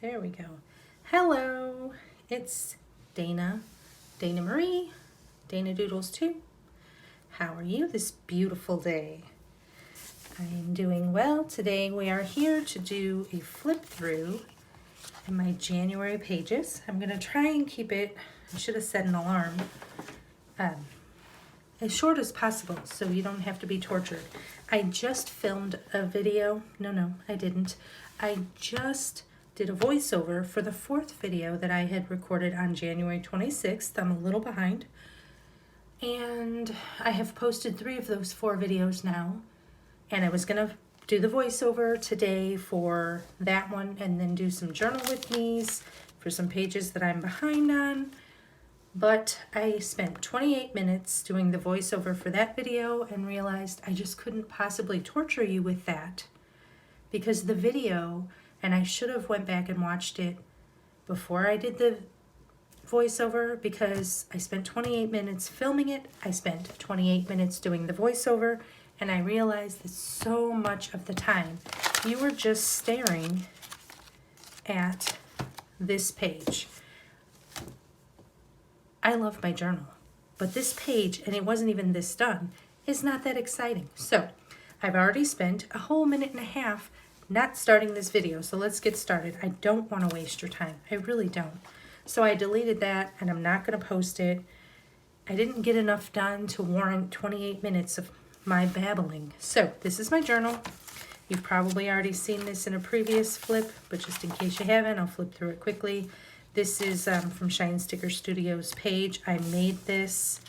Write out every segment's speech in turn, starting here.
There we go. Hello, it's Dana Marie, Dana Doodles 2. How are you this beautiful day? I am doing well. Today we are here to do a flip through in my January pages. I'm going to try and keep it, I should have set an alarm, as short as possible so you don't have to be tortured. I just filmed a video. No, I didn't. I just did a voiceover for the fourth video that I had recorded on January 26th. I'm a little behind. And I have posted 3 of those 4 videos now. And I was going to do the voiceover today for that one and then do some journal with me's for some pages that I'm behind on. But I spent 28 minutes doing the voiceover for that video and realized I just couldn't possibly torture you with that because the video, and I should have went back and watched it before I did the voiceover because I spent 28 minutes filming it. I spent 28 minutes doing the voiceover, and I realized that so much of the time you were just staring at this page. I love my journal, but this page, and it wasn't even this done, is not that exciting. So I've already spent a whole minute and a half not starting this video, so let's get started. I don't want to waste your time. I really don't. So I deleted that, and I'm not going to post it. I didn't get enough done to warrant 28 minutes of my babbling. So this is my journal. You've probably already seen this in a previous flip, but just in case you haven't, I'll flip through it quickly. This is from Shine Sticker Studios page. I made this.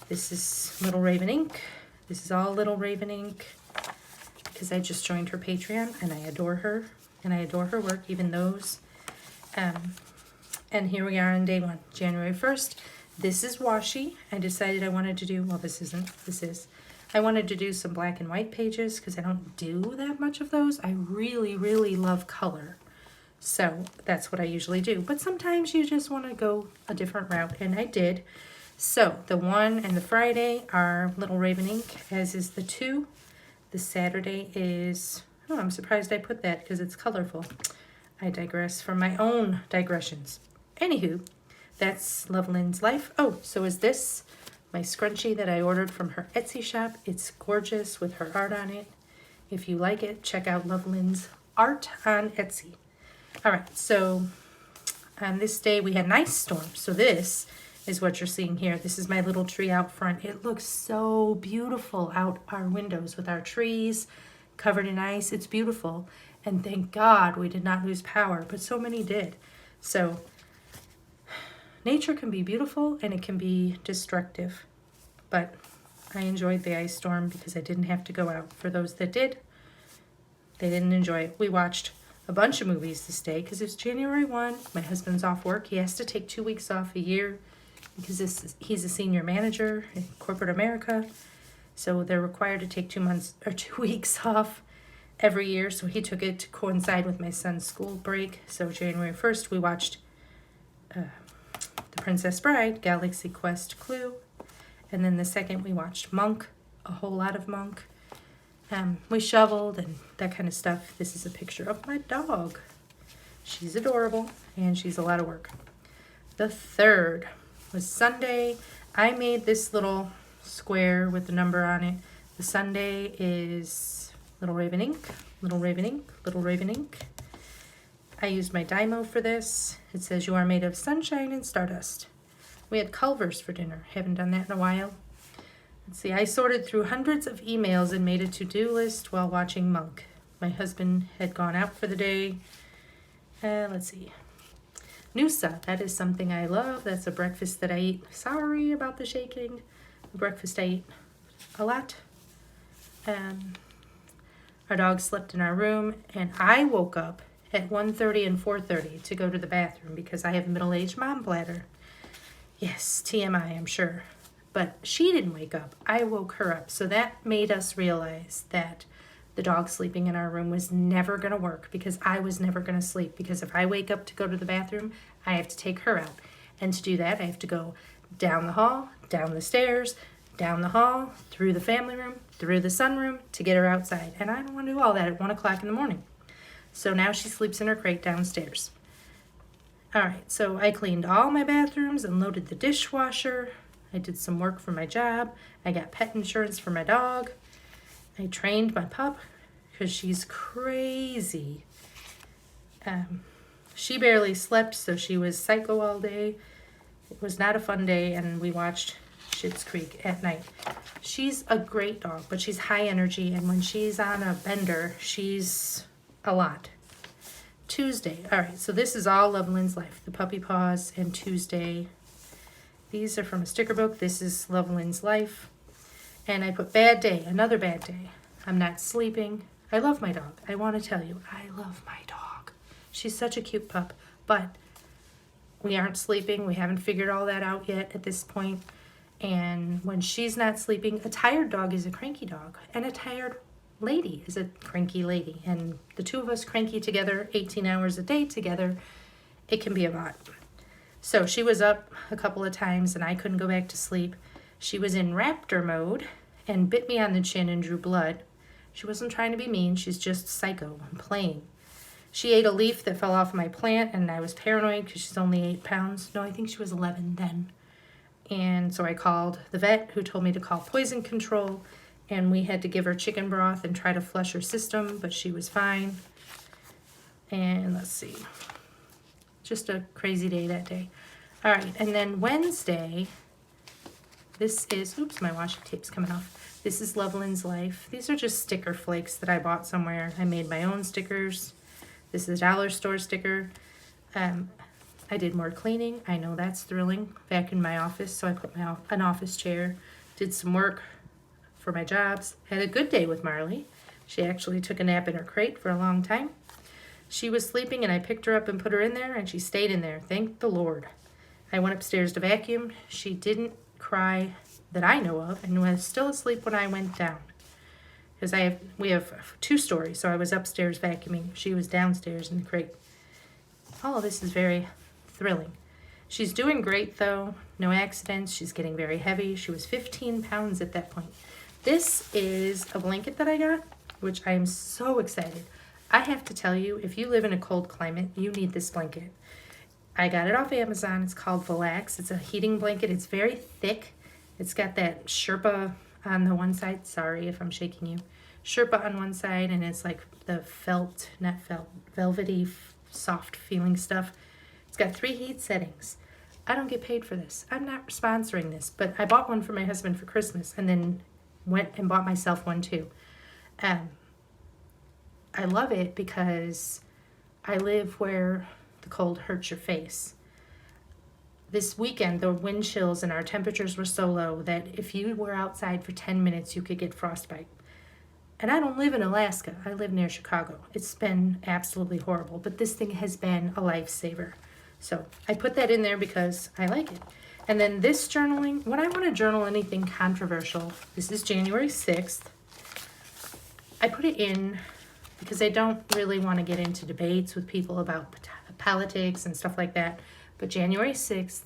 This is Little Raven ink. This is all Little Raven ink because I just joined her Patreon and I adore her and I adore her work, even those. And here we are on day 1, January 1st. This is washi. I decided I wanted to do, well, this isn't, this is. I wanted to do some black and white pages because I don't do that much of those. I really, really love color. So that's what I usually do. But sometimes you just want to go a different route, and I did. So the 1 and the Friday are Little Raven ink, as is the 2. The Saturday is, oh, I'm surprised I put that because it's colorful. I digress from my own digressions. Anywho, that's Love Lynn's Life. Oh, so is this my scrunchie that I ordered from her Etsy shop. It's gorgeous with her art on it. If you like it, check out Love Lynn's art on Etsy. All right, so on this day we had an ice storm. So this is what you're seeing here. This is my little tree out front. It looks so beautiful out our windows with our trees covered in ice. It's beautiful. And thank God we did not lose power, but so many did. So nature can be beautiful and it can be destructive. But I enjoyed the ice storm because I didn't have to go out. For those that did, they didn't enjoy it. We watched a bunch of movies this day because it's January 1. My husband's off work. He has to take 2 weeks off a year because he's a senior manager in corporate America. So they're required to take 2 weeks off every year. So he took it to coincide with my son's school break. So January 1st, we watched The Princess Bride, Galaxy Quest Clue. And then the 2nd, we watched Monk, a whole lot of Monk. We shoveled and that kind of stuff. This is a picture of my dog. She's adorable and she's a lot of work. The 3rd was Sunday. I made this little square with the number on it. The Sunday is Little Raven ink, Little Raven ink, Little Raven ink. I used my Dymo for this. It says you are made of sunshine and stardust. We had Culver's for dinner. Haven't done that in a while. Let's see, I sorted through hundreds of emails and made a to-do list while watching Monk. My husband had gone out for the day. Let's see. Noosa, that is something I love. That's a breakfast that I eat. Sorry about the shaking. A breakfast I eat a lot. Our dog slept in our room, and I woke up at 1:30 and 4:30 to go to the bathroom because I have a middle-aged mom bladder. Yes, TMI, I'm sure. But she didn't wake up. I woke her up. So that made us realize that the dog sleeping in our room was never going to work because I was never going to sleep. Because if I wake up to go to the bathroom, I have to take her out. And to do that, I have to go down the hall, down the stairs, down the hall, through the family room, through the sunroom to get her outside. And I don't want to do all that at 1 o'clock in the morning. So now she sleeps in her crate downstairs. All right, so I cleaned all my bathrooms and loaded the dishwasher. I did some work for my job. I got pet insurance for my dog. I trained my pup because she's crazy. She barely slept, so she was psycho all day. It was not a fun day, and we watched Schitt's Creek at night. She's a great dog, but she's high energy, and when she's on a bender, she's a lot. Tuesday. All right, so this is all Love Lynn's Life. The puppy paws and Tuesday. These are from a sticker book. This is Love Lynn's Life. And I put bad day, another bad day. I'm not sleeping. I love my dog. I want to tell you, I love my dog. She's such a cute pup, but we aren't sleeping. We haven't figured all that out yet at this point. And when she's not sleeping, a tired dog is a cranky dog, and a tired lady is a cranky lady. And the two of us cranky together, 18 hours a day together, it can be a lot. So she was up a couple of times, and I couldn't go back to sleep. She was in raptor mode and bit me on the chin and drew blood. She wasn't trying to be mean. She's just psycho and playing. She ate a leaf that fell off my plant, and I was paranoid because she's only 8 pounds. No, I think she was 11 then. And so I called the vet, who told me to call poison control, and we had to give her chicken broth and try to flush her system, but she was fine. And let's see. Just a crazy day that day. All right, and then Wednesday, this is, oops, my washi tape's coming off. This is Love Lynn's Life. These are just sticker flakes that I bought somewhere. I made my own stickers. This is a dollar store sticker. I did more cleaning. I know that's thrilling. Back in my office, so I put an office chair. Did some work for my jobs. Had a good day with Marley. She actually took a nap in her crate for a long time. She was sleeping, and I picked her up and put her in there, and she stayed in there. Thank the Lord. I went upstairs to vacuum. She didn't cry that I know of, and was still asleep when I went down. Because we have 2 stories, so I was upstairs vacuuming. She was downstairs in the crate. All of this is very thrilling. She's doing great, though. No accidents. She's getting very heavy. She was 15 pounds at that point. This is a blanket that I got, which I am so excited. I have to tell you, if you live in a cold climate, you need this blanket. I got it off Amazon. It's called Relax. It's a heating blanket. It's very thick. It's got that Sherpa on the one side. Sorry if I'm shaking you. Sherpa on one side, and it's like the velvety, soft feeling stuff. It's got 3 heat settings. I don't get paid for this. I'm not sponsoring this, but I bought one for my husband for Christmas and then went and bought myself one too. I love it because I live where the cold hurts your face. This weekend, the wind chills and our temperatures were so low that if you were outside for 10 minutes, you could get frostbite. And I don't live in Alaska. I live near Chicago. It's been absolutely horrible, but this thing has been a lifesaver. So I put that in there because I like it. And then this journaling, when I want to journal anything controversial, this is January 6th. I put it in because I don't really want to get into debates with people about politics and stuff like that. But January 6th,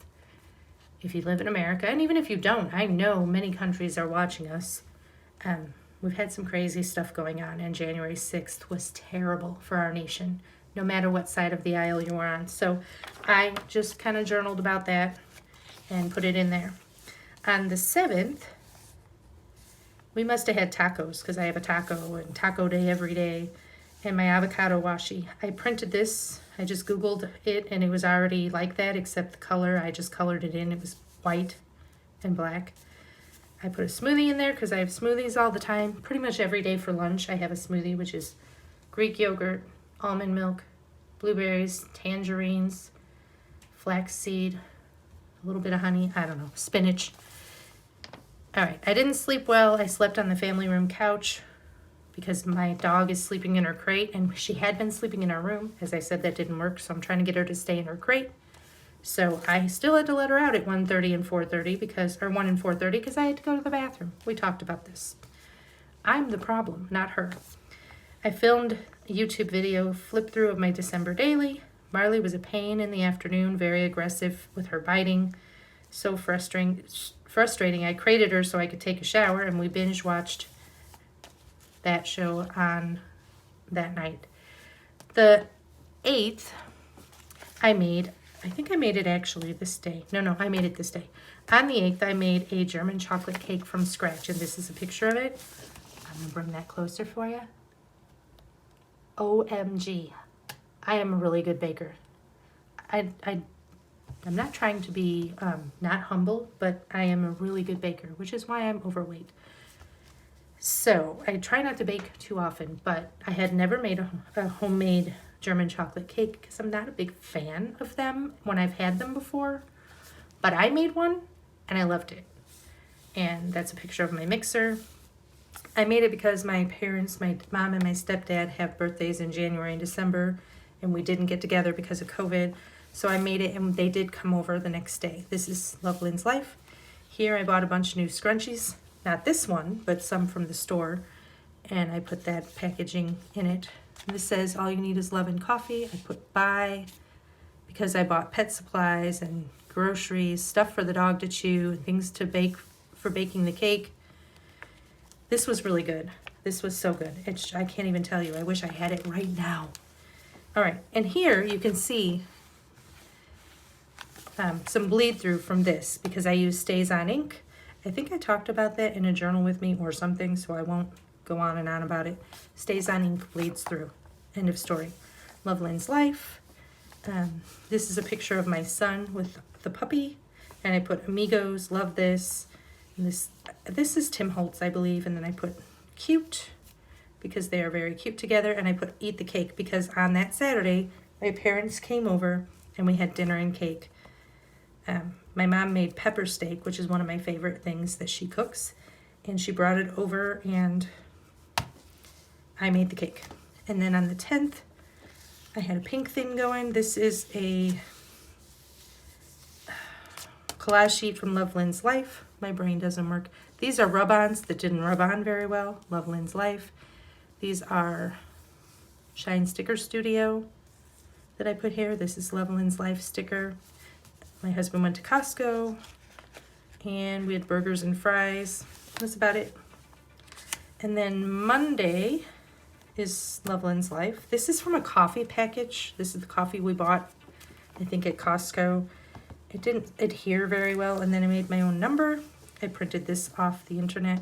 if you live in America, and even if you don't, I know many countries are watching us. We've had some crazy stuff going on, and January 6th was terrible for our nation, no matter what side of the aisle you were on. So I just kind of journaled about that and put it in there. On the 7th, we must have had tacos because I have a taco and taco day every day, and my avocado washi. I printed this. I just Googled it, and it was already like that, except the color. I just colored it in. It was white and black. I put a smoothie in there because I have smoothies all the time. Pretty much every day for lunch, I have a smoothie, which is Greek yogurt, almond milk, blueberries, tangerines, flaxseed, a little bit of honey, I don't know, spinach. All right, I didn't sleep well. I slept on the family room couch because my dog is sleeping in her crate, and she had been sleeping in our room. As I said, that didn't work, so I'm trying to get her to stay in her crate. So I still had to let her out at 1:30 and 4:30 or 1 and 4:30 because I had to go to the bathroom. We talked about this. I'm the problem, not her. I filmed a YouTube video flip through of my December daily. Marley was a pain in the afternoon, very aggressive with her biting. So frustrating. I crated her so I could take a shower, and we binge watched that show on that night. The 8th, I made I think I made it actually this day. No, I made it this day. On the 8th, I made a German chocolate cake from scratch, and this is a picture of it. I'm gonna bring that closer for you. OMG. I am a really good baker. I'm not trying to be not humble, but I am a really good baker, which is why I'm overweight. So I try not to bake too often, but I had never made a homemade German chocolate cake because I'm not a big fan of them when I've had them before. But I made one and I loved it. And that's a picture of my mixer. I made it because my parents, my mom and my stepdad, have birthdays in January and December, and we didn't get together because of COVID. So I made it and they did come over the next day. This is Love Lynn's Life. Here I bought a bunch of new scrunchies. Not this one, but some from the store. And I put that packaging in it. And this says, all you need is love and coffee. I put buy because I bought pet supplies and groceries, stuff for the dog to chew, and things to bake for baking the cake. This was really good. This was so good. I can't even tell you. I wish I had it right now. All right, and here you can see some bleed through from this because I use Stays On ink. I think I talked about that in a journal with me or something, so I won't go on and on about it. Stays On ink, bleeds through. End of story. Love Lynn's Life. This is a picture of my son with the puppy, and I put Amigos, love this. And this is Tim Holtz, I believe, and then I put cute because they are very cute together, and I put eat the cake because on that Saturday my parents came over and we had dinner and cake. My mom made pepper steak, which is one of my favorite things that she cooks, and she brought it over and I made the cake. And then on the 10th I had a pink thing going. This is a collage sheet from Love Lynn's Life. My brain doesn't work. These are rub-ons that didn't rub on very well. Love Lynn's Life. These are Shine Sticker Studio that I put here. This is Love Lynn's Life sticker. My husband went to Costco and we had burgers and fries. That's about it. And then Monday is Love Lynn's Life. This is from a coffee package. This is the coffee we bought, I think, at Costco. It didn't adhere very well, and then I made my own number. I printed this off the internet,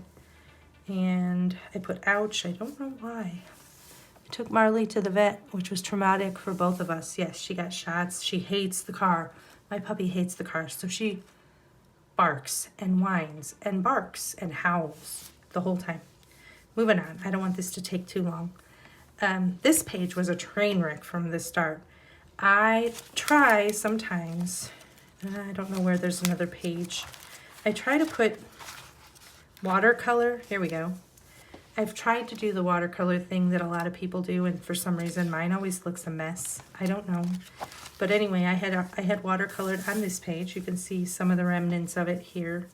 and I put ouch. I don't know why. I took Marley to the vet, which was traumatic for both of us. Yes, she got shots. She hates the car. My puppy hates the car, so she barks and whines and barks and howls the whole time. Moving on. I don't want this to take too long. This page was a train wreck from the start. I try sometimes, I don't know where there's another page. I try to put watercolor. Here we go. I've tried to do the watercolor thing that a lot of people do, and for some reason mine always looks a mess. I don't know. But anyway, I had watercolored on this page. You can see some of the remnants of it here.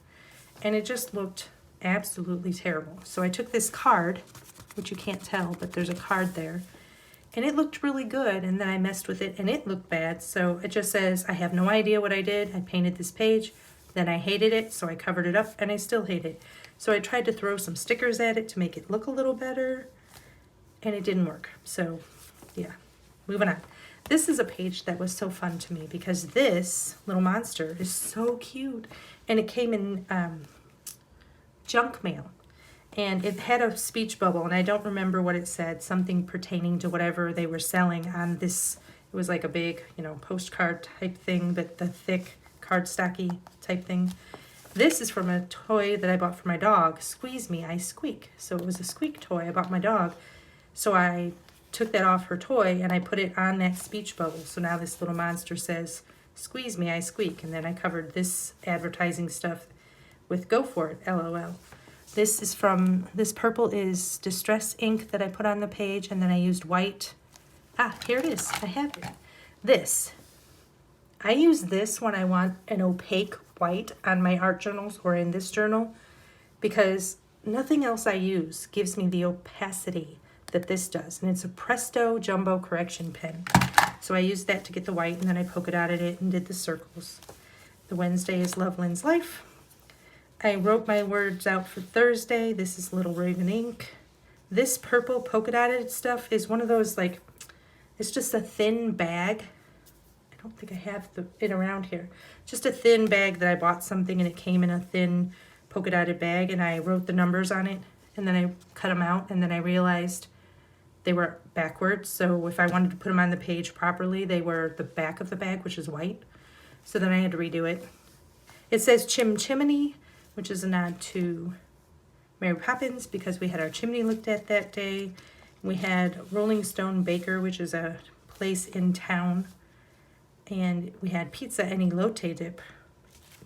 And it just looked absolutely terrible. So I took this card, which you can't tell, but there's a card there. And it looked really good, and then I messed with it and it looked bad. So it just says, I have no idea what I did. I painted this page, then I hated it, so I covered it up, and I still hate it. So I tried to throw some stickers at it to make it look a little better, and it didn't work. So yeah, moving on. This is a page that was so fun to me because this little monster is so cute, and it came in junk mail. And it had a speech bubble, and I don't remember what it said, something pertaining to whatever they were selling on this. It was like a big, postcard type thing, but the thick cardstocky type thing. This is from a toy that I bought for my dog, Squeeze Me, I Squeak. So it was a squeak toy I bought my dog. So I took that off her toy and I put it on that speech bubble. So now this little monster says, Squeeze Me, I Squeak. And then I covered this advertising stuff with Go For It, LOL. This purple is Distress ink that I put on the page, and then I used white. Here it is. I have it. I use this when I want an opaque white on my art journals or in this journal because nothing else I use gives me the opacity that this does. And it's a Presto Jumbo Correction pen. So I used that to get the white, and then I polka dotted it and did the circles. The Wednesday is Love Lynn's Life. I wrote my words out for Thursday. This is Little Raven ink. This purple polka dotted stuff is one of those, it's just a thin bag. I don't think I have it around here. Just a thin bag that I bought something and it came in a thin polka dotted bag, and I wrote the numbers on it, and then I cut them out, and then I realized they were backwards. So if I wanted to put them on the page properly, they were the back of the bag, which is white. So then I had to redo it. It says Chim Chimney, which is a nod to Mary Poppins because we had our chimney looked at that day. We had Rolling Stone Baker, which is a place in town. And we had pizza and elote dip.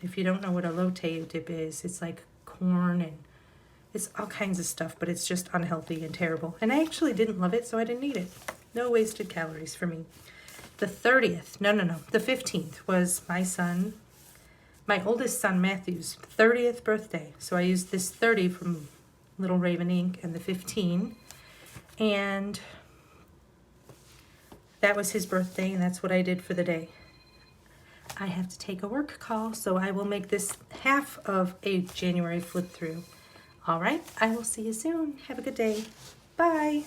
If you don't know what elote dip is, it's like corn and it's all kinds of stuff, but it's just unhealthy and terrible. And I actually didn't love it, so I didn't eat it. No wasted calories for me. The 30th, no, the 15th was my oldest son Matthew's 30th birthday. So I used this 30 from Little Raven Ink and the 15. And that was his birthday, and that's what I did for the day. I have to take a work call, so I will make this half of a January flip through. All right, I will see you soon. Have a good day. Bye.